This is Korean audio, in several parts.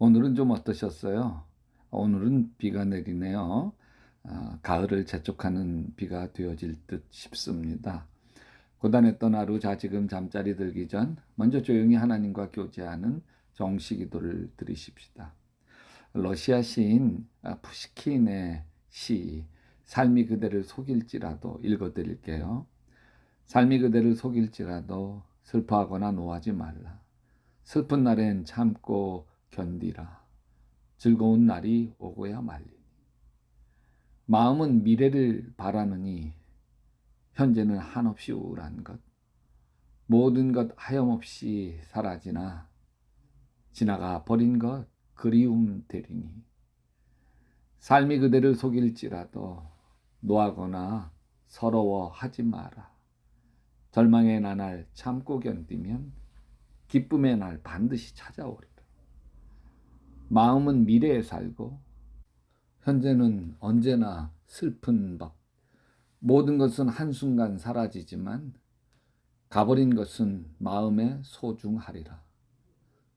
오늘은 좀 어떠셨어요? 오늘은 비가 내리네요. 가을을 재촉하는 비가 되어질 듯 싶습니다. 고단했던 하루 자지금 잠자리 들기 전 먼저 조용히 하나님과 교제하는 정시 기도를 드리십시다. 러시아 시인 푸시킨의 시 삶이 그대를 속일지라도 읽어드릴게요. 삶이 그대를 속일지라도 슬퍼하거나 노하지 말라. 슬픈 날엔 참고 견디라. 즐거운 날이 오고야 말리니. 마음은 미래를 바라느니 현재는 한없이 우울한 것. 모든 것 하염없이 사라지나 지나가 버린 것 그리움 되리니. 삶이 그대를 속일지라도 노하거나 서러워하지 마라. 절망의 나날 참고 견디면 기쁨의 날 반드시 찾아오리라. 마음은 미래에 살고 현재는 언제나 슬픈 법. 모든 것은 한순간 사라지지만 가버린 것은 마음에 소중하리라.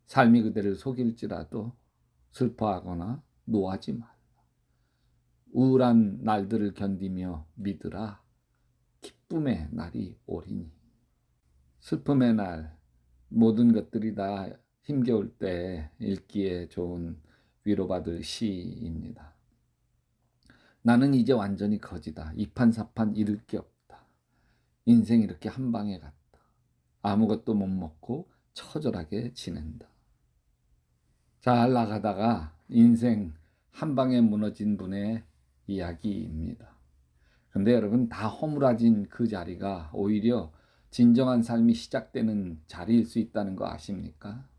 삶이 그대를 속일지라도 슬퍼하거나 노하지 말라. 우울한 날들을 견디며 믿으라. 기쁨의 날이 오리니. 슬픔의 날, 모든 것들이 다 힘겨울 때 읽기에 좋은 위로받을 시입니다. 나는 이제 완전히 거지다. 이판사판 잃을 게 없다. 인생 이렇게 한 방에 갔다. 아무것도 못 먹고 처절하게 지낸다. 잘 나가다가 인생 한 방에 무너진 분의 이야기입니다. 그런데 여러분, 다 허물어진 그 자리가 오히려 진정한 삶이 시작되는 자리일 수 있다는 거 아십니까?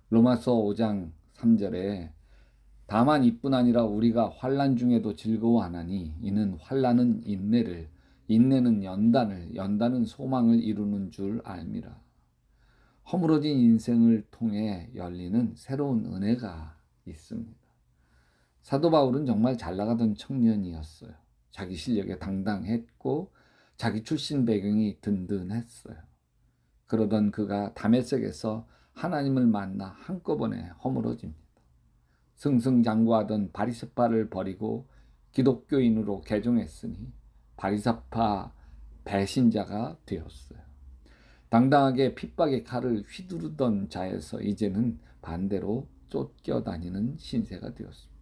로마서 5장 3절에 다만 이뿐 아니라 우리가 환난 중에도 즐거워하나니 이는 환난은 인내를, 인내는 연단을, 연단은 소망을 이루는 줄 알미라. 허물어진 인생을 통해 열리는 새로운 은혜가 있습니다. 사도 바울은 정말 잘 나가던 청년이었어요. 자기 실력에 당당했고 자기 출신 배경이 든든했어요. 그러던 그가 다메섹에서 하나님을 만나 한꺼번에 허물어집니다. 승승장구하던 바리새파를 버리고 기독교인으로 개종했으니 바리새파 배신자가 되었어요. 당당하게 핍박의 칼을 휘두르던 자에서 이제는 반대로 쫓겨다니는 신세가 되었습니다.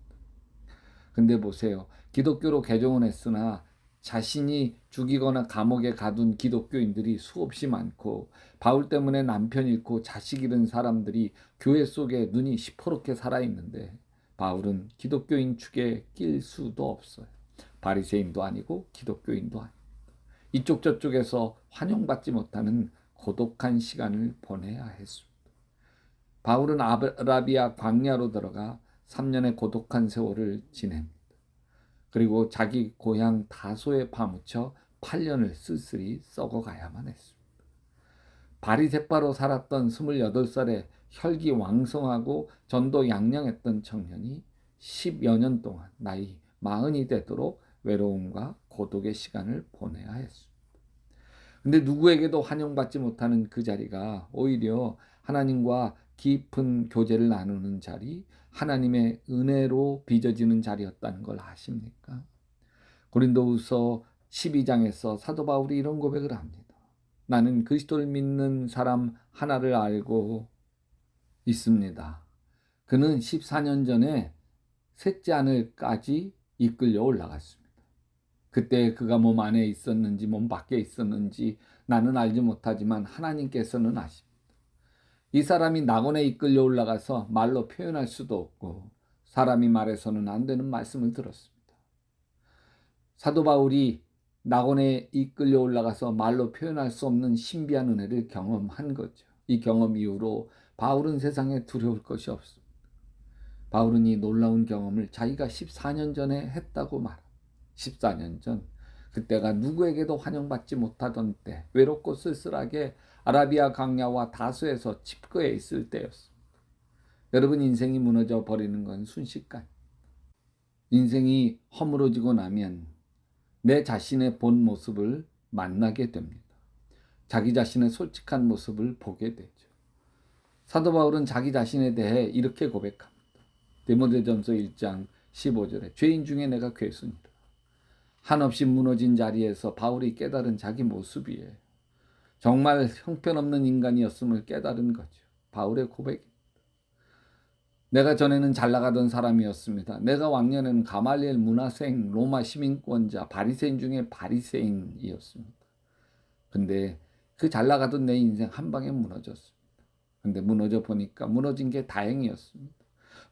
근데 보세요. 기독교로 개종은 했으나 자신이 죽이거나 감옥에 가둔 기독교인들이 수없이 많고 바울 때문에 남편 잃고 자식 잃은 사람들이 교회 속에 눈이 시퍼렇게 살아있는데 바울은 기독교인 축에 낄 수도 없어요. 바리새인도 아니고 기독교인도 아니고 이쪽 저쪽에서 환영받지 못하는 고독한 시간을 보내야 했습니다. 바울은 아라비아 광야로 들어가 3년의 고독한 세월을 지냅니다. 그리고 자기 고향 다소에 파묻혀 8년을 쓸쓸히 썩어가야만 했습니다. 바리새파로 살았던 28살의 혈기왕성하고 전도 양양했던 청년이 10여 년 동안 나이 40이 되도록 외로움과 고독의 시간을 보내야 했습니다. 근데 누구에게도 환영받지 못하는 그 자리가 오히려 하나님과 깊은 교제를 나누는 자리, 하나님의 은혜로 빚어지는 자리였다는 걸 아십니까? 고린도후서 12장에서 사도 바울이 이런 고백을 합니다. 나는 그리스도를 믿는 사람 하나를 알고 있습니다. 그는 14년 전에 셋째 하늘까지 이끌려 올라갔습니다. 그때 그가 몸 안에 있었는지 몸 밖에 있었는지 나는 알지 못하지만 하나님께서는 아십니다. 이 사람이 낙원에 이끌려 올라가서 말로 표현할 수도 없고 사람이 말해서는 안 되는 말씀을 들었습니다. 사도 바울이 낙원에 이끌려 올라가서 말로 표현할 수 없는 신비한 은혜를 경험한 거죠. 이 경험 이후로 바울은 세상에 두려울 것이 없습니다. 바울은 이 놀라운 경험을 자기가 14년 전에 했다고 말합니다. 14년 전, 그때가 누구에게도 환영받지 못하던 때, 외롭고 쓸쓸하게 아라비아 광야와 다소에서 칩거해 있을 때였습니다. 여러분, 인생이 무너져 버리는 건 순식간. 인생이 허물어지고 나면 내 자신의 본 모습을 만나게 됩니다. 자기 자신의 솔직한 모습을 보게 되죠. 사도 바울은 자기 자신에 대해 이렇게 고백합니다. 디모데전서 1장 15절에 죄인 중에 내가 괴순이다. 한없이 무너진 자리에서 바울이 깨달은 자기 모습이에요. 정말 형편없는 인간이었음을 깨달은 거죠. 바울의 고백입니다. 내가 전에는 잘 나가던 사람이었습니다. 내가 왕년에는 가말리엘 문하생, 로마 시민권자, 바리새인 중에 바리새인이었습니다. 근데 그 잘 나가던 내 인생 한 방에 무너졌습니다. 근데 무너져 보니까 무너진 게 다행이었습니다.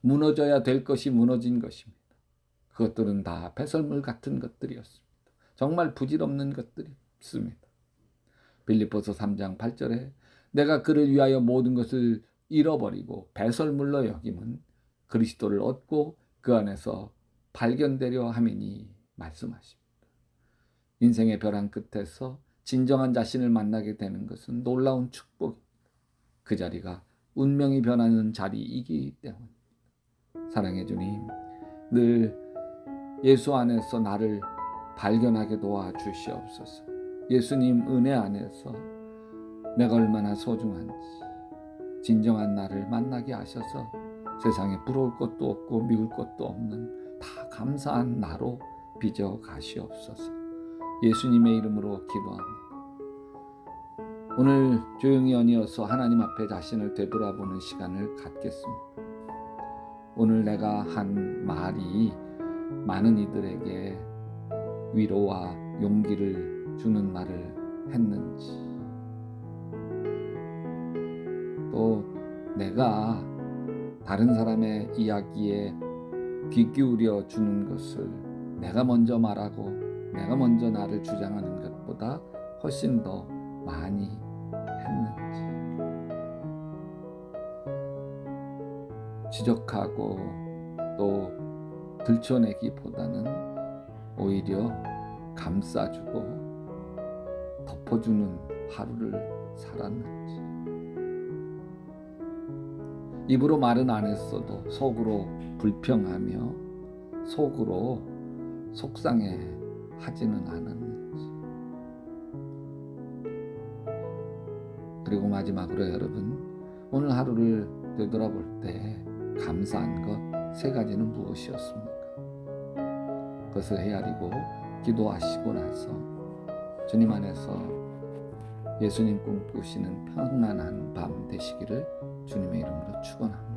무너져야 될 것이 무너진 것입니다. 그것들은 다 배설물 같은 것들이었습니다. 정말 부질없는 것들이었습니다. 빌립보서 3장 8절에 내가 그를 위하여 모든 것을 잃어버리고 배설물로 여김은 그리스도를 얻고 그 안에서 발견되려 함이니 말씀하십니다. 인생의 벼랑 끝에서 진정한 자신을 만나게 되는 것은 놀라운 축복입니다. 그 자리가 운명이 변하는 자리이기 때문입니다. 사랑해 주님, 늘 예수 안에서 나를 발견하게 도와주시옵소서. 예수님 은혜 안에서 내가 얼마나 소중한지 진정한 나를 만나게 하셔서 세상에 부러울 것도 없고 미울 것도 없는 다 감사한 나로 빚어 가시옵소서. 예수님의 이름으로 기도합니다. 오늘 조용히 언이어서 하나님 앞에 자신을 되돌아보는 시간을 갖겠습니다. 오늘 내가 한 말이 많은 이들에게 위로와 용기를 주는 말을 했는지, 또 내가 다른 사람의 이야기에 귀 기울여 주는 것을 내가 먼저 말하고 내가 먼저 나를 주장하는 것보다 훨씬 더 많이 했는지, 지적하고 또 들춰내기보다는 오히려 감싸주고 덮어주는 하루를 살았는지, 입으로 말은 안 했어도 속으로 불평하며 속으로 속상해 하지는 않았는지. 그리고 마지막으로 여러분, 오늘 하루를 되돌아볼 때 감사한 것 3가지는 무엇이었습니까? 그것을 헤아리고 기도하시고 나서 주님 안에서 예수님 꿈꾸시는 평안한 밤 되시기를 주님의 이름으로 축원합니다.